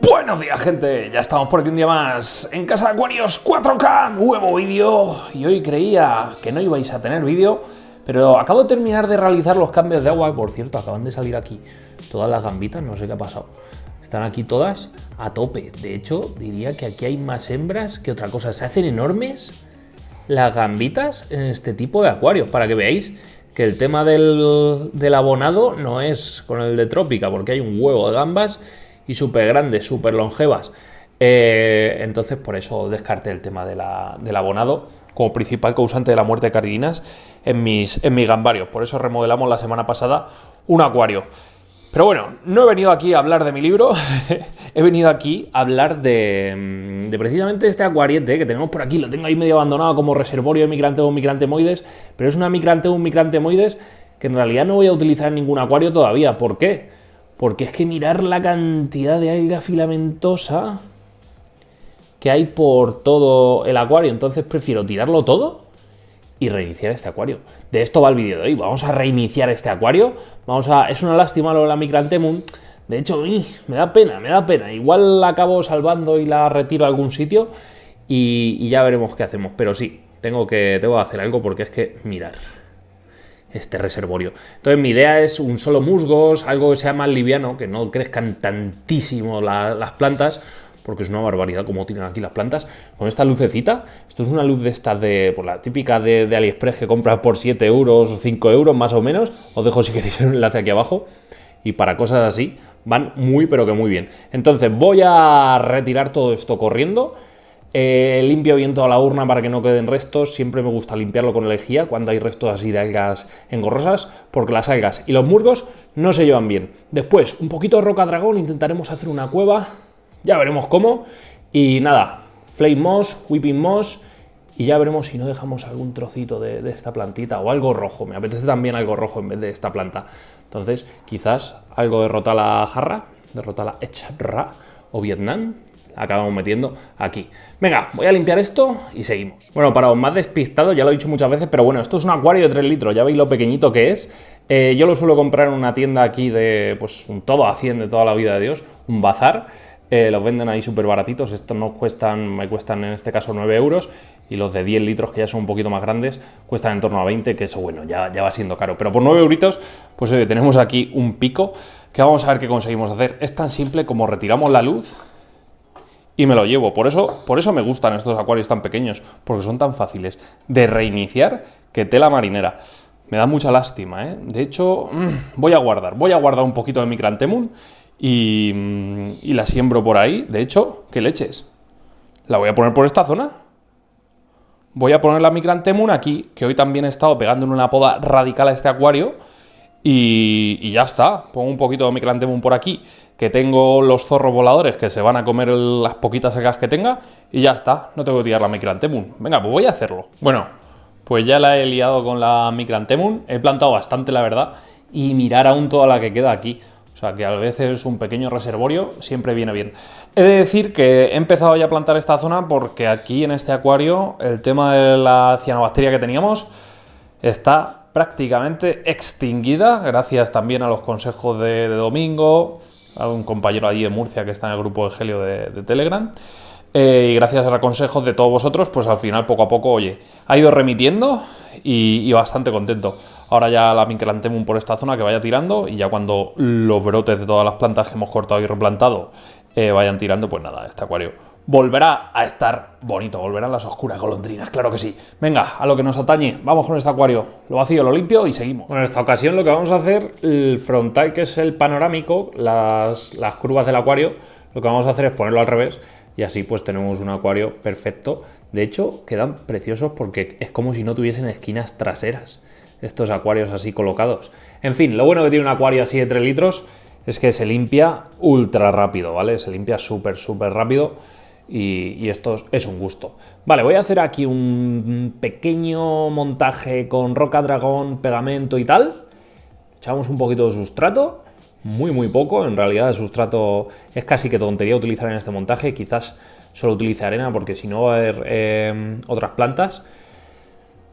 Buenos días, gente, ya estamos por aquí un día más en Casa de Acuarios 4K, nuevo vídeo. Y hoy creía que no ibais a tener vídeo, pero acabo de terminar de realizar los cambios de agua. Por cierto, acaban de salir aquí todas las gambitas, no sé qué ha pasado. Están aquí todas a tope. De hecho, diría que aquí hay más hembras que otra cosa. Se hacen enormes las gambitas en este tipo de acuarios, para que veáis que el tema del abonado no es con el de Trópica, porque hay un huevo de gambas y súper grandes, súper longevas. Entonces por eso descarté el tema del abonado como principal causante de la muerte de cardinas en mis gambarios. Por eso remodelamos la semana pasada un acuario. Pero bueno, no he venido aquí a hablar de mi libro, he venido aquí a hablar de precisamente este acuariete que tenemos por aquí. Lo tengo ahí medio abandonado como reservorio de Micranthemum micranthemoides, pero es una Micranthemum micranthemoides que en realidad no voy a utilizar en ningún acuario todavía. ¿Por qué? Porque es que mirar la cantidad de alga filamentosa que hay por todo el acuario, entonces prefiero tirarlo todo y reiniciar este acuario. De esto va el vídeo de hoy. Vamos a reiniciar este acuario. Es una lástima lo de la Micranthemum. De hecho, me da pena. Igual la acabo salvando y la retiro a algún sitio y ya veremos qué hacemos. Pero sí, tengo que hacer algo porque es que mirar este reservorio. Entonces mi idea es un solo musgos, algo que sea más liviano, que no crezcan tantísimo las plantas, porque es una barbaridad como tienen aquí las plantas. Con esta lucecita, esto es una luz de estas por la típica de AliExpress que compras por 7 euros o 5 euros más o menos. Os dejo si queréis el enlace aquí abajo. Y para cosas así van muy pero que muy bien. Entonces voy a retirar todo esto corriendo. Limpio bien toda la urna para que no queden restos. Siempre me gusta limpiarlo con lejía cuando hay restos así de algas engorrosas, porque las algas y los musgos no se llevan bien. Después, un poquito de roca dragón, intentaremos hacer una cueva, ya veremos cómo. Y nada, flame moss, whipping moss, y ya veremos si no dejamos algún trocito de esta plantita o algo rojo. Me apetece también algo rojo en vez de esta planta. Entonces, quizás algo de rotala jarra, de rotala echra o Vietnam. Acabamos metiendo aquí. Venga, voy a limpiar esto y seguimos. Bueno, para los más despistados, ya lo he dicho muchas veces, pero bueno, esto es un acuario de 3 litros, ya veis lo pequeñito que es. Yo lo suelo comprar en una tienda aquí de, pues, un todo a 100 de toda la vida de Dios, un bazar. Los venden ahí súper baratitos, estos me cuestan en este caso 9 euros, y los de 10 litros, que ya son un poquito más grandes, cuestan en torno a 20, que eso, bueno, ya va siendo caro. Pero por 9 euritos, pues tenemos aquí un pico, que vamos a ver qué conseguimos hacer. Es tan simple como retiramos la luz y me lo llevo. Por eso me gustan estos acuarios tan pequeños, porque son tan fáciles de reiniciar que tela marinera. Me da mucha lástima, ¿eh? De hecho, voy a guardar un poquito de Micranthemum y la siembro por ahí. De hecho, ¿qué leches? La voy a poner por esta zona. Voy a poner la Micranthemum aquí, que hoy también he estado pegándole una poda radical a este acuario. Y ya está, pongo un poquito de Micranthemum por aquí, que tengo los zorros voladores que se van a comer las poquitas algas que tenga, y ya está, no tengo que tirar la Micranthemum. Venga, pues voy a hacerlo. Bueno, pues ya la he liado con la Micranthemum, he plantado bastante, la verdad, y mirar aún toda la que queda aquí. O sea, que a veces un pequeño reservorio siempre viene bien. He de decir que he empezado ya a plantar esta zona porque aquí en este acuario el tema de la cianobacteria que teníamos está prácticamente extinguida, gracias también a los consejos de Domingo, a un compañero allí de Murcia que está en el grupo de Helio de Telegram, y gracias a los consejos de todos vosotros, pues al final poco a poco, oye, ha ido remitiendo y bastante contento. Ahora ya la Micranthemum por esta zona que vaya tirando, y ya cuando los brotes de todas las plantas que hemos cortado y replantado vayan tirando, pues nada, este acuario volverá a estar bonito, volverán las oscuras golondrinas, claro que sí. Venga, a lo que nos atañe, vamos con este acuario. Lo vacío, lo limpio y seguimos. Bueno, en esta ocasión lo que vamos a hacer, el frontal, que es el panorámico, las curvas del acuario, lo que vamos a hacer es ponerlo al revés, y así pues tenemos un acuario perfecto. De hecho, quedan preciosos porque es como si no tuviesen esquinas traseras estos acuarios así colocados. En fin, lo bueno que tiene un acuario así de 3 litros es que se limpia ultra rápido, ¿vale? Se limpia súper rápido. Y esto es un gusto. Vale, voy a hacer aquí un pequeño montaje con roca dragón, pegamento y tal. Echamos un poquito de sustrato, muy poco. En realidad el sustrato es casi que tontería utilizar en este montaje. Quizás solo utilice arena porque si no va a haber otras plantas.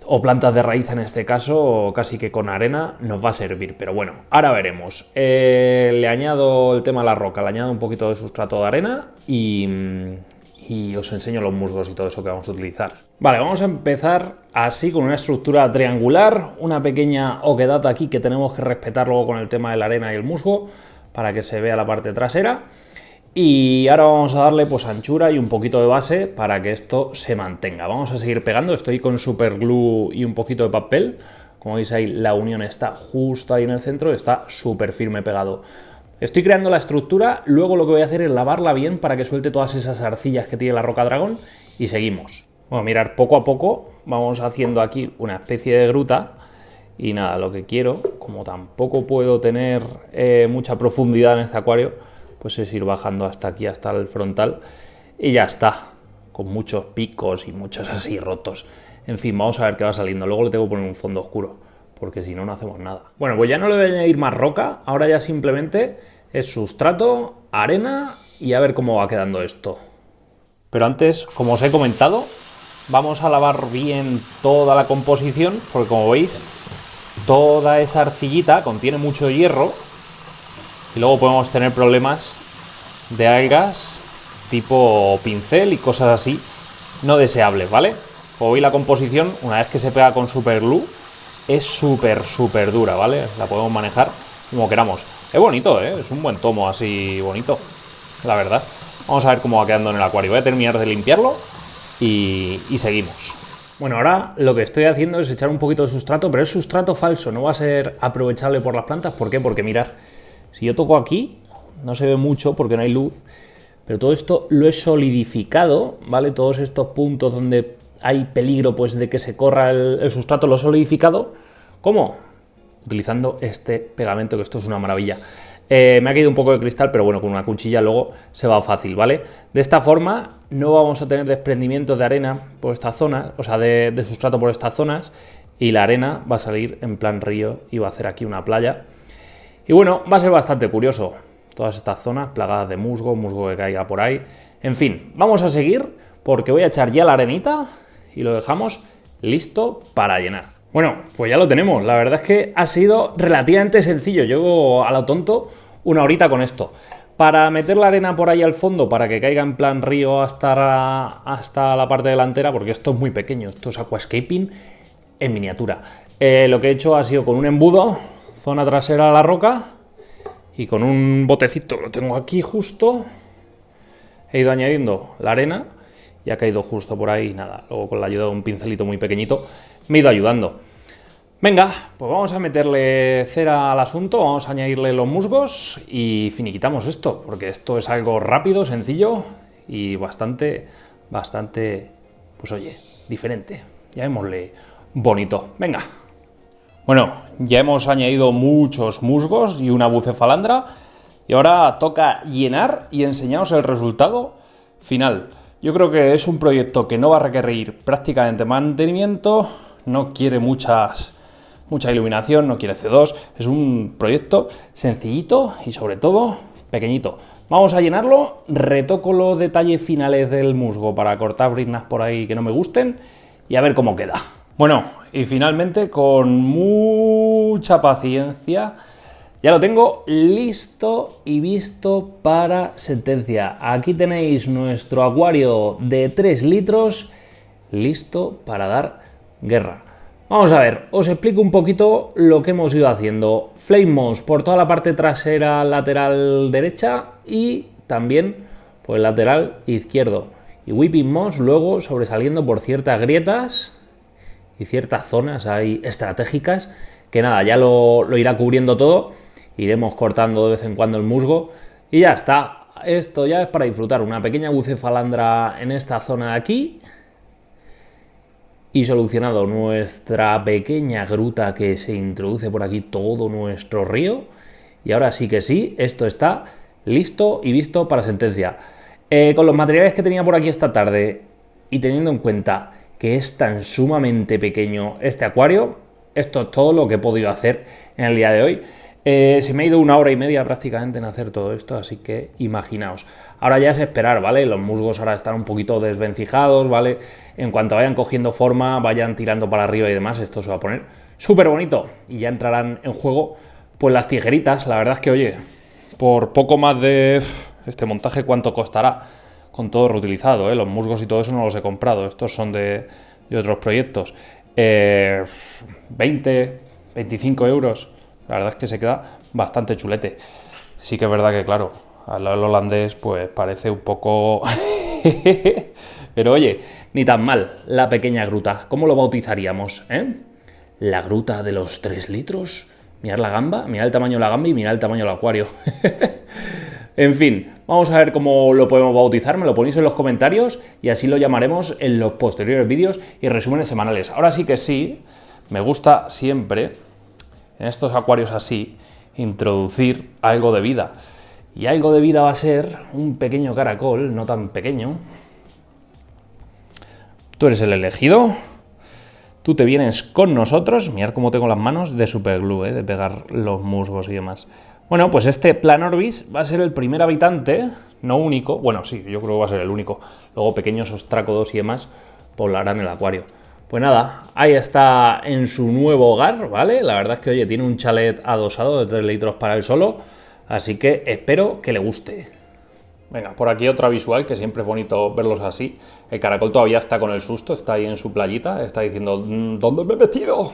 o plantas de raíz en este caso, casi que con arena nos va a servir. Pero bueno, ahora veremos. Le añado el tema de la roca, le añado un poquito de sustrato de arena y os enseño los musgos y todo eso que vamos a utilizar. Vale, vamos a empezar así con una estructura triangular, una pequeña oquedad aquí que tenemos que respetar luego con el tema de la arena y el musgo para que se vea la parte trasera. Y ahora vamos a darle pues anchura y un poquito de base para que esto se mantenga. Vamos a seguir pegando, estoy con super glue y un poquito de papel. Como veis ahí la unión está justo ahí en el centro, está súper firme pegado. Estoy creando la estructura, luego lo que voy a hacer es lavarla bien para que suelte todas esas arcillas que tiene la roca dragón y seguimos. Bueno, mirad, poco a poco vamos haciendo aquí una especie de gruta y nada, lo que quiero, como tampoco puedo tener mucha profundidad en este acuario, pues es ir bajando hasta aquí, hasta el frontal y ya está, con muchos picos y muchos así rotos. En fin, vamos a ver qué va saliendo, luego le tengo que poner un fondo oscuro, porque si no, no hacemos nada. Bueno, pues ya no le voy a añadir más roca, ahora ya simplemente es sustrato, arena y a ver cómo va quedando esto. Pero antes, como os he comentado, vamos a lavar bien toda la composición, porque como veis, toda esa arcillita contiene mucho hierro y luego podemos tener problemas de algas tipo pincel y cosas así no deseables, ¿vale? Como veis la composición, una vez que se pega con super glue, es súper dura, ¿vale? La podemos manejar como queramos. Es bonito, ¿eh? Es un buen tomo así bonito, la verdad. Vamos a ver cómo va quedando en el acuario. Voy a terminar de limpiarlo y seguimos. Bueno, ahora lo que estoy haciendo es echar un poquito de sustrato, pero es sustrato falso, no va a ser aprovechable por las plantas. ¿Por qué? Porque mirad, si yo toco aquí, no se ve mucho porque no hay luz, pero todo esto lo he solidificado, ¿vale? Todos estos puntos donde hay peligro pues de que se corra el sustrato lo he solidificado. ¿Cómo? Utilizando este pegamento, que esto es una maravilla. Me ha caído un poco de cristal, pero bueno, con una cuchilla luego se va fácil, ¿vale? De esta forma no vamos a tener desprendimientos de arena por estas zonas, o sea, de sustrato por estas zonas, y la arena va a salir en plan río y va a hacer aquí una playa. Y bueno, va a ser bastante curioso. Todas estas zonas plagadas de musgo, musgo que caiga por ahí. En fin, vamos a seguir porque voy a echar ya la arenita y lo dejamos listo para llenar. Bueno, pues ya lo tenemos. La verdad es que ha sido relativamente sencillo. Llevo a lo tonto una horita con esto. Para meter la arena por ahí al fondo, para que caiga en plan río hasta la parte delantera, porque esto es muy pequeño, esto es aquascaping en miniatura. Lo que he hecho ha sido con un embudo, zona trasera de la roca, y con un botecito, lo tengo aquí justo, he ido añadiendo la arena y ha caído justo por ahí, nada, luego con la ayuda de un pincelito muy pequeñito me he ido ayudando. Venga, pues vamos a meterle cera al asunto, vamos a añadirle los musgos y finiquitamos esto, porque esto es algo rápido, sencillo y bastante, pues oye, diferente, llamémosle bonito. Venga. Bueno, ya hemos añadido muchos musgos y una bucefalandra y ahora toca llenar y enseñaros el resultado final. Yo creo que es un proyecto que no va a requerir prácticamente mantenimiento, no quiere mucha iluminación, no quiere CO2, es un proyecto sencillito y sobre todo pequeñito. Vamos a llenarlo, retoco los detalles finales del musgo para cortar briznas por ahí que no me gusten y a ver cómo queda. Bueno, y finalmente, con mucha paciencia, ya lo tengo listo y visto para sentencia. Aquí tenéis nuestro acuario de 3 litros, listo para dar guerra. Vamos a ver, os explico un poquito lo que hemos ido haciendo. Flame moss por toda la parte trasera lateral derecha y también por el lateral izquierdo. Y whipping moss luego sobresaliendo por ciertas grietas y ciertas zonas ahí estratégicas que nada, ya lo irá cubriendo todo, iremos cortando de vez en cuando el musgo y ya está. Esto ya es para disfrutar, una pequeña bucefalandra en esta zona de aquí y solucionado nuestra pequeña gruta que se introduce por aquí todo nuestro río y ahora sí que sí, esto está listo y visto para sentencia. Con los materiales que tenía por aquí esta tarde y teniendo en cuenta que es tan sumamente pequeño este acuario, esto es todo lo que he podido hacer en el día de hoy. Se me ha ido 1 hora y media prácticamente en hacer todo esto, así que imaginaos. Ahora ya es esperar, ¿vale? Los musgos ahora están un poquito desvencijados, ¿vale? En cuanto vayan cogiendo forma, vayan tirando para arriba y demás, esto se va a poner súper bonito. Y ya entrarán en juego, pues las tijeritas. La verdad es que, oye, por poco más de este montaje, ¿cuánto costará? Con todo reutilizado, ¿eh? Los musgos y todo eso no los he comprado, estos son de otros proyectos. 20, 25 euros. La verdad es que se queda bastante chulete. Sí que es verdad que, claro, al lado del holandés pues parece un poco... Pero oye, ni tan mal, la pequeña gruta. ¿Cómo lo bautizaríamos, La gruta de los 3 litros. Mirad la gamba, mirad el tamaño de la gamba y mirad el tamaño del acuario. En fin, vamos a ver cómo lo podemos bautizar, me lo ponéis en los comentarios y así lo llamaremos en los posteriores vídeos y resúmenes semanales. Ahora sí que sí, me gusta siempre, en estos acuarios así, introducir algo de vida. Y algo de vida va a ser un pequeño caracol, no tan pequeño. Tú eres el elegido. Tú te vienes con nosotros. Mirad cómo tengo las manos de superglue, de pegar los musgos y demás. Bueno, pues este Planorbis va a ser el primer habitante, no único. Bueno, sí, yo creo que va a ser el único. Luego pequeños ostrácodos y demás poblarán el acuario. Pues nada, ahí está en su nuevo hogar, ¿vale? La verdad es que, oye, tiene un chalet adosado de 3 litros para él solo. Así que espero que le guste. Venga, por aquí otra visual, que siempre es bonito verlos así. El caracol todavía está con el susto, está ahí en su playita, está diciendo, ¿dónde me he metido?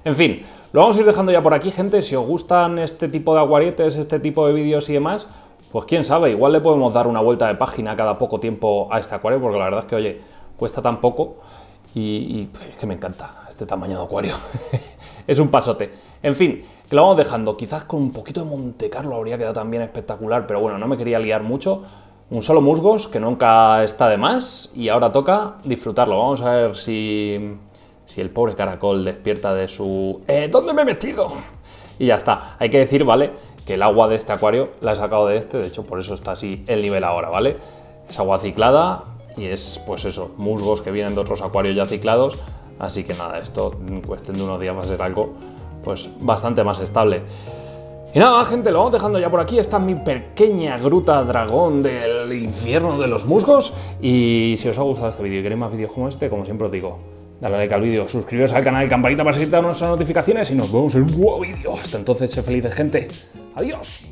En fin, lo vamos a ir dejando ya por aquí, gente. Si os gustan este tipo de acuarietes, este tipo de vídeos y demás, pues quién sabe, igual le podemos dar una vuelta de página cada poco tiempo a este acuario, porque la verdad es que, oye, cuesta tan poco y es que me encanta este tamaño de acuario. Es un pasote. En fin, que lo vamos dejando. Quizás con un poquito de Monte Carlo habría quedado también espectacular, pero bueno, no me quería liar mucho. Un solo musgos, que nunca está de más, y ahora toca disfrutarlo. Vamos a ver si el pobre caracol despierta de su... ¿Dónde me he metido? Y ya está. Hay que decir, ¿vale?, que el agua de este acuario la he sacado de este, de hecho por eso está así el nivel ahora, ¿vale? Es agua ciclada y es, pues eso, musgos que vienen de otros acuarios ya ciclados, así que nada, esto en cuestión de unos días va a ser algo, pues, bastante más estable. Y nada, gente, lo vamos dejando ya por aquí. Esta es mi pequeña gruta dragón del infierno de los musgos. Y si os ha gustado este vídeo y queréis más vídeos como este, como siempre os digo, dale like al vídeo, suscribiros al canal, campanita para seguir todas nuestras notificaciones y nos vemos en un nuevo vídeo. Hasta entonces, sed felices, gente. Adiós.